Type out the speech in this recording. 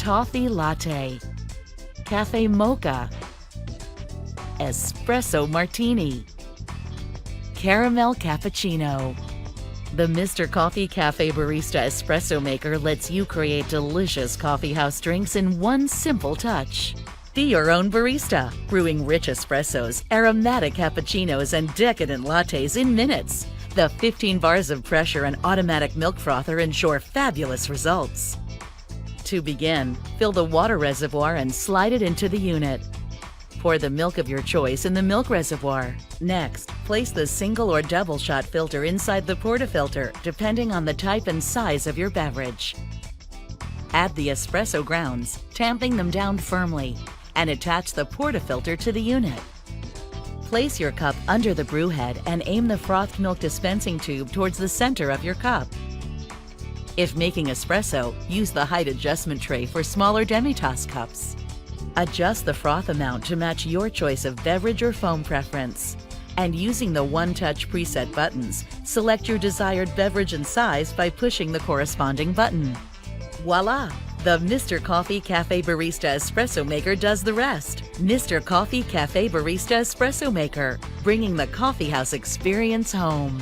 Toffee latte, cafe mocha, espresso martini, caramel cappuccino. The Mr. Coffee Cafe Barista Espresso Maker lets you create delicious coffeehouse drinks in one simple touch. Be your own barista, brewing rich espressos, aromatic cappuccinos, and decadent lattes in minutes. The 15 bars of pressure and automatic milk frother ensure fabulous results. To begin, fill the water reservoir and slide it into the unit. Pour the milk of your choice in the milk reservoir. Next, place the single or double shot filter inside the portafilter, depending on the type and size of your beverage. Add the espresso grounds, tamping them down firmly, and attach the portafilter to the unit. Place your cup under the brew head and aim the frothed milk dispensing tube towards the center of your cup. If making espresso, use the height adjustment tray for smaller demi-tasse cups. Adjust the froth amount to match your choice of beverage or foam preference. And using the one-touch preset buttons, select your desired beverage and size by pushing the corresponding button. Voila! The Mr. Coffee Cafe Barista Espresso Maker does the rest. Mr. Coffee Cafe Barista Espresso Maker, bringing the coffeehouse experience home.